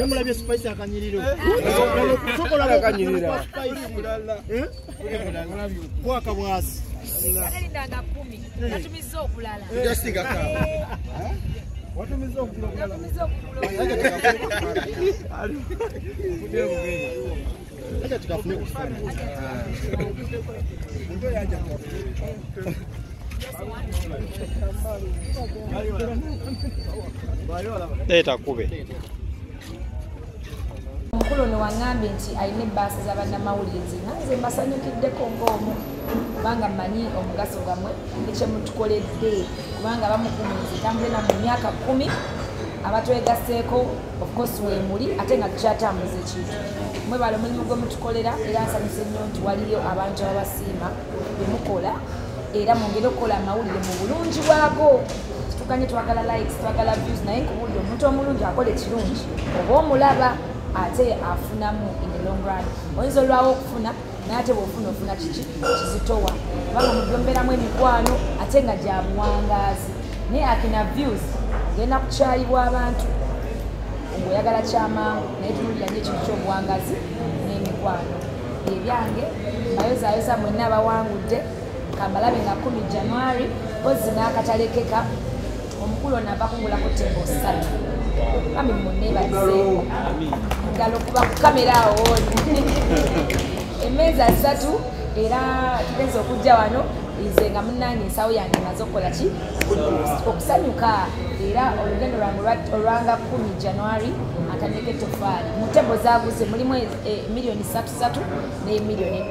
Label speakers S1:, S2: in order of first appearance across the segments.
S1: Mulabye spice akanyiriro. Sokola akanyirira. Kwa kabwasi.
S2: Ndanga 10. Natumiza okulala.
S1: Just kaka. Watumiza okulala. Acha tukafune kufanya. Ndio yaje. Teta kube.
S2: Omukulu ne wangambye nti alina ebbaasi z'abannamawulire nanze mbasanyukiddeko ng'omu kubanga mmanyi omugaso gammwe nekye mutukoledde kubanga bamukumizi tambule na mu myaka 10 abatwegaseeko of course wemuli ate nga tukyatambuza ekintu mwebala omulimu gwe mutukolera era nsanyuse nnyo nti waliyo abantu abasiima bemukola era mwongere okukola amawulire mu bulungi bwago tukanye twagala likes twagala views naye nkubuulira omuntu omulungi akola ekirungi oba omulaba ate afunamu in the long run oyinza olwawo okufuna naye ate bwofuna ofuna kiki kizitowa kubanga mubyombeeramu emikwano ate nga gya buwangaazi naye akina views genda kukyayibwa abantu ng'oyagala kyamangu naye tunulira nyo ekintu ky'obuwangazi n'emikwano ebyange mbayozaayoza mwenna abawangudde kambalabe nga 10 January pozi n'akatalekeka omukulu ono ava kungulako tembo 3 kami munneebazeeko ngalo kuba ku kamera awo emmeeza 3 era tugenza okujja wano nze nga munnange ensawo yange maze okukola ki okusanyuka era olugendo lwange olwanga 10 January akanyege tofaali mu tebo zaaguze mulimu miliyoni 3 ne miliyoni 5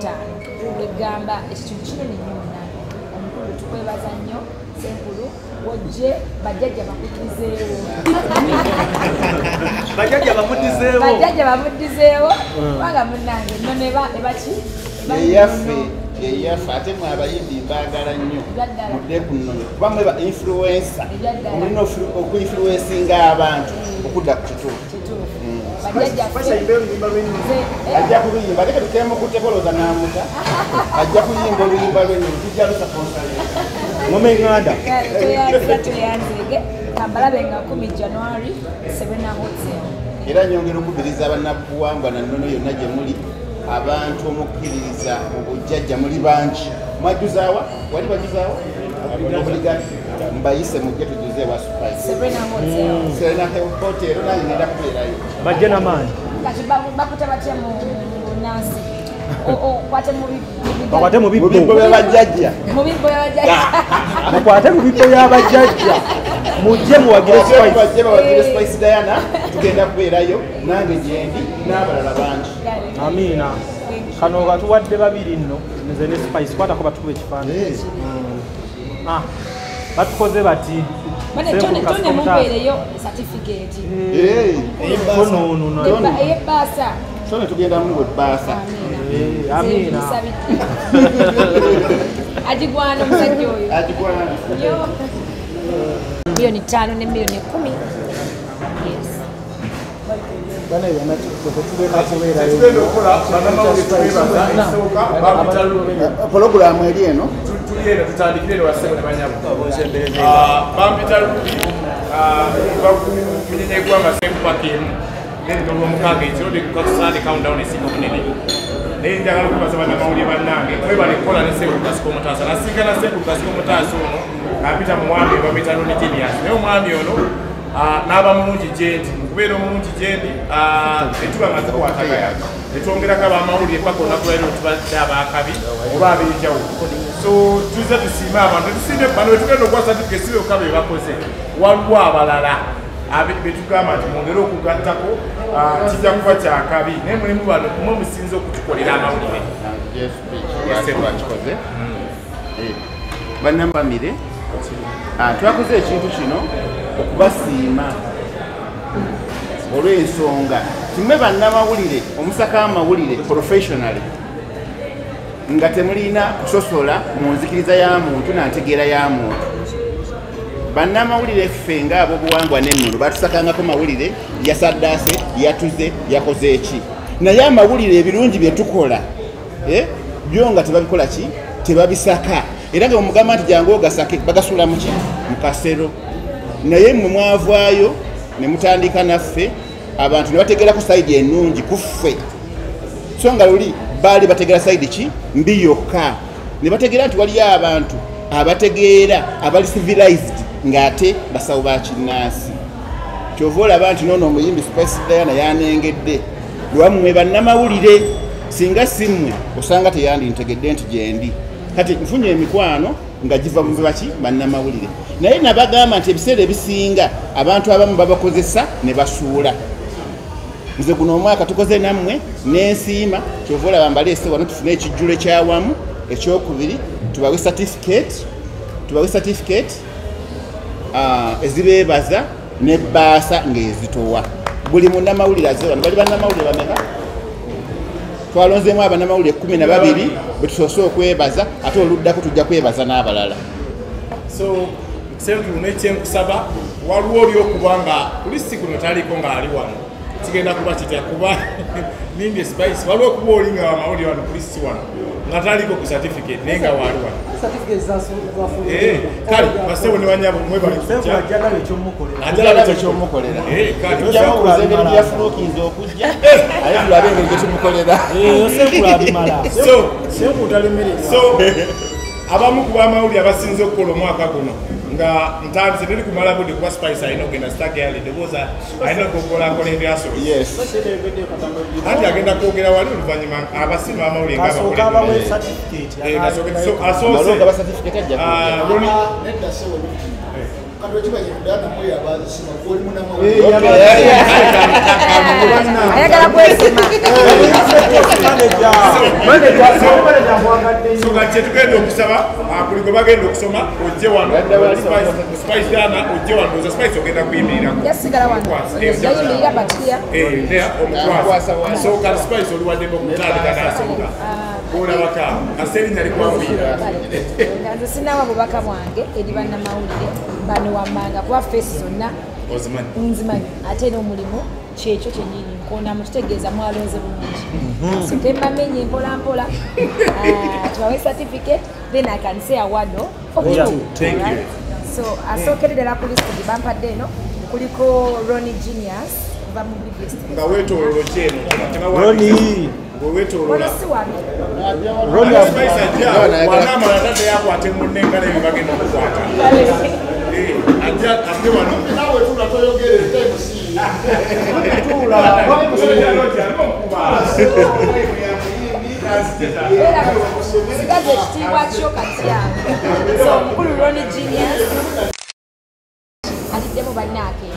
S2: egamba ekitundu kinene nnyo munnange omukulu tukwebaza nnyo senkulu wojje bajjajja bakuddizeewo bajjajja bamuddizeewo kubanga munnange nno nebaki
S1: eyaffe ate mwe abayimbi mbagala nnyo mudde kuno kuba mwe ba influencer omulina okuinfluencinga abantu okudda ku kituufu ajja kuluyimba leke tutemu kutekoloza namuta ajja kuyimba oluyimba lwenyu tujja lusaponsale mumeŋŋanda
S2: tuyanzege kambalabe nga 10 January Serena Hotel
S1: era nyongera okubiriza abannabuwangwa nannono yonna gye muli abantu omukkiririza obujjajja muli bangi mwajuzaawa wali bajuzaawa obuligani mbayise mujje tujuze wa Serena Hotel nange ngenda kubeerayo
S3: bajje n'amaanyi
S2: kati bakuta batya mu nansi
S3: bakwate mu bibbo
S1: by'abajjajja
S3: mukwate mu bibbo by'abajjajja mujje muwagire
S1: Spice Diana tugenda kubeerayo nange gyendi n'abalala bangi
S3: amiina kano katuwadde babiri nno nze ne Spice kwatako batukuba ekifaananyi batukoze bati
S2: tone mubeereyo certificate ey'ebbaasa
S1: tone tugenda mu ebbaasa
S3: amiina
S2: agigwana omusajja oyo miliyoni 5 ne miliyoni 10 yes
S1: Programu eri eno
S4: tulieno tutandikire wasebo ne banyabo bampita bakumunyenye gwanga sempakemu nendo lwomukaaga ekiro dekukasande countdown esinga munene naye njagala okubaza bannamawulire bannange kwe balikola ne Ssenkulu Omutaasa nasinga na Ssenkulu Omutaasa ono ng'apita mu mwami bamwita Ronnie Genius naye omwami ono n'aba mulungi gyendi mukubeera omulungi gyendi netuba nga zikwatagaya netwongerako abamawulire paka olunaku lwaliro tubadde abakabi oba ab'enjawulo so tuze tusiime abantu tusiime bano betugenda okuwa certificate sibe okabe bakoze waliwo abalala betugamba nti mwongere okugattako kijja kuba kyakabi naye mulimu bano kumwe musinze okutukolera amawulire
S1: twakikoze bannamawulire twakoze ekintu kino okubasiima olw'ensonga tume bannamawulire omusaka w'amawulire professionally nga temulina kusosola mu nzikiriza ya muntu na ntegeera ya muntu. Bannamawulire ffe ng'abo buwangwa n'ennono batusakangako mawulire yasaddaase yatuze yakoze eki naye amawulire ebirungi bye tukola byo nga tebabikola ki tebabisaka era nga bwemugamba nti jangu ogasake bagasuula muki mu kasero naye mmwe mwavaayo ne mutandika naffe abantu ne bategerako sayidi ennungi ku ffe so nga luli baali bategeera sayidi ki mbi yokka ne bategeera nti waliyo abantu abategeera abali civilized ng'ate basawo ba kinnaasi kyova olaba nti noono omuyimbi Spice Diana yanengedde lwammwe bannamawulire singa simmwe osanga teyandintegedde nti gyendi kati nfunye emikwano nga giva mu baki bannamawulire naye nabagamba nti ebiseera ebisinga abantu abamu babakozesa ne basuula nze guno omwaka tukoze nammwe n'ensiima kyova olaba mbaleese wano tufune ekijjulo ekyawamu ekyokubiri tubawe certificate ezibeebaza n'ebbaasa ng'ezitowa buli munnamawulire aze wano bali bannamawulire bameka twalonzeemu abannamawulire 12 betusoose okwebaza ate oluddako tujja kwebaza n'abalala.
S4: So senkulu nekyenkusaba waliwo oli okuba nga kulisi kuno taliko ng'ali wano kigenda kuba kitya kuba nindi Spice waliwo okuba oli nga amawulire wano kulisi wano nga taliko ku certificate naye nga waali wano kale basebo ne banyabo mwebale
S1: ajala ekyomukolera tujjamubuuza engeri byafuluukinze okujja aye tulabe engeri gyetumukolera
S4: so abamu ku bamawulire abasinze okukola omwaka guno nga ntandise teri kumala budde kuba Spice alina okugenda stagale debooza alina okukolakola ebyasobola anti agenda kwogera wali oluvannyuma abasiima bamawulire
S2: ayagala kwesima
S4: kyetugenda okusaba buli gwe bagenda okusoma ojje wano Spice Diana ojje wano oza Spice ogenda kuyimirira
S2: yasigala wano yayimirira batiya
S4: omukwasa so kati Spice oliwaddeko okutandika n'asooka olabaka aserinnya likwamuyira
S2: nze sinawa bubaka bwange eri bannamawulire bano wammanga kuba feesi zonna nzimanyi ate n'omulimu kyekyo kyennyini nkona mukitegeeza mwalonze bulungi so tembamenye mpolampola tubawe certificate then I can say a word of you. So asookedde ddala ku list gye bampadde eno kuliko Ronnie Genius kuva mu biggest
S4: nga weetoololo kyeno weweetoolola Spice ajja wanaamala tadde yakwate munne engala ebyo bagenda okukwata ajja ate wano nawe tula toyogere
S2: sigaze ekitiibwa kyo kati yange so omukulu Ronnie Genius atiddemu bannaake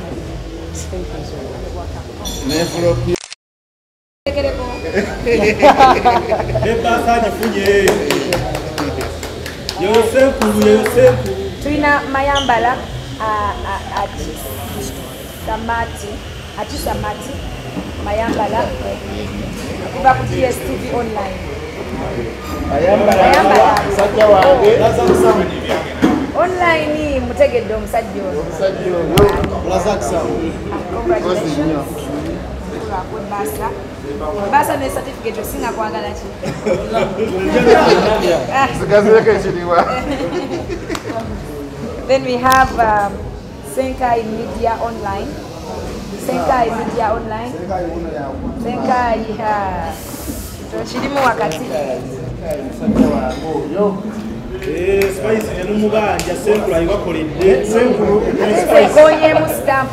S2: tulina Mayambala Samati Mayambala kuva ku DSTV online online mutegedde omusajja ono Basa ne certificate osinga kwagala ki Then we have Senkai Media Online. Senkai kirimu wakati
S3: Spice n'umubanja senkulu ayibakoledde
S2: ekonyemu stamp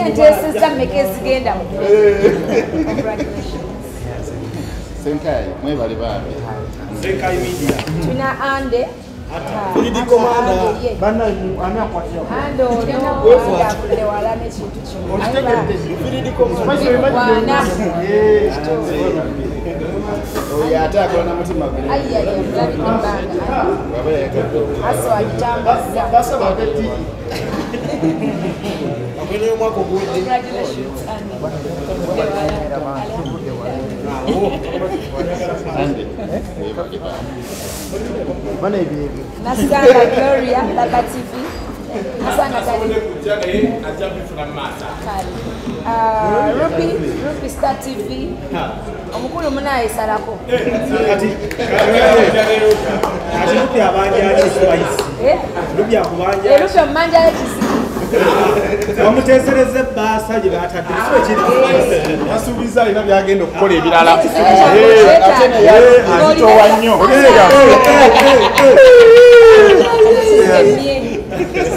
S2: nteeseza mmeka ezigenda mu
S1: Senkai mwebale baabe
S3: Zenkai Media.
S2: Tuna Ande.
S3: Filidi Commander. Bana ani akwatira.
S2: Ando no ande wala ne kintu kino.
S3: Filidi Commander.
S1: Oya ate akola na mutima gwe.
S2: Ayya ya mulabi mbanga.
S1: Baba yakaddo.
S2: Aso alitambaza.
S1: Basa bakati.
S3: Amene mwako gudi.
S2: Congratulations Ande.
S1: Ande.
S3: Bana ibi.
S2: Nasanga Gloria Baba TV. Nasanga tali. Rupi Star TV. Omukulu munaye salako.
S3: Kati Rupi abanja Spice. Rupi akubanja.
S2: Rupi amanja ekisi.
S3: Bamuteesereza ebbaasa gye baatadde kisibe kiri
S4: Basuubiza alina byagenda okukola ebirala.
S1: Ate naye azitowa nnyo.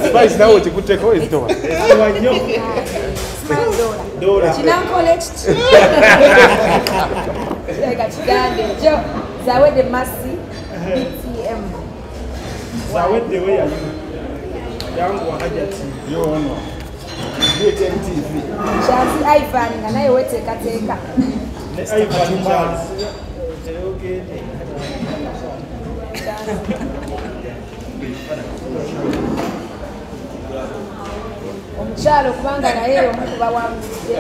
S4: Spice nawe okikutteko ezitowa.
S3: nnyo Dora.
S2: Kinankola ekiti. Kireka kigambe ekyo Zawedde Masi BTM.
S3: Zawedde we yayo yangu Hajati
S1: Yono. BTM TV.
S2: Chazi Ivan nga naye weteekateeka.
S3: ne Ivan Charles. Teogende.
S2: Omukyalo kubanga naye omu ku bawangudde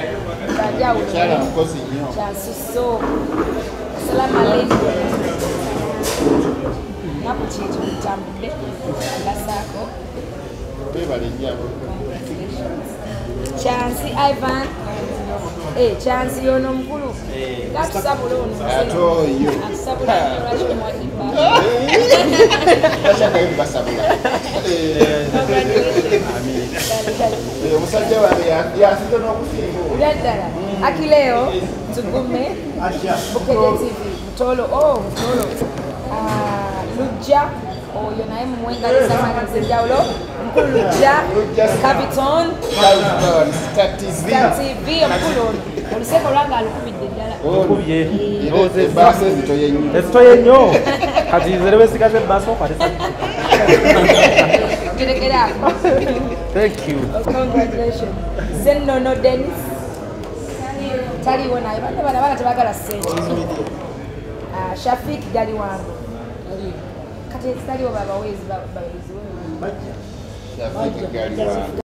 S2: bajawulo.
S1: Kyala mukozi nnyo.
S2: Kyasusso. Assalamu alaikum. Naku kintu mutambudde. Basaako.
S1: Twebale nnyo.
S2: Chansi Ivan. Chansi yono mukulu. Gatusabula ono.
S1: Ate oyo.
S2: Atusabula lwaki omwadibba.
S1: Bashaka yo basabula. Omusajja wange yasize n'okusinga.
S2: Uladdala. Akileo tugume. Bukedde TV. Mutolo. Mutolo. Lujja. Oyo naye mumwengaliza amagezi enjawulo. Mukulu Lujja. Capiton.
S1: Star
S2: TV omukulu ono. Oluseko lwange alukubidde ddala.
S3: Okubye.
S1: Ebbaasa ezitoye nnyo.
S3: Ezitoye nnyo. Kati zere besigaze ebbaasa okwatisa.
S2: Gerekeraako.
S3: Thank you.
S2: Congratulations. Zennono Dennis. Taliwo naye bana tebagala ssente. Shafik Daliwango. Kati taliwo babaweezi baweezi.
S1: Yafika gali wange.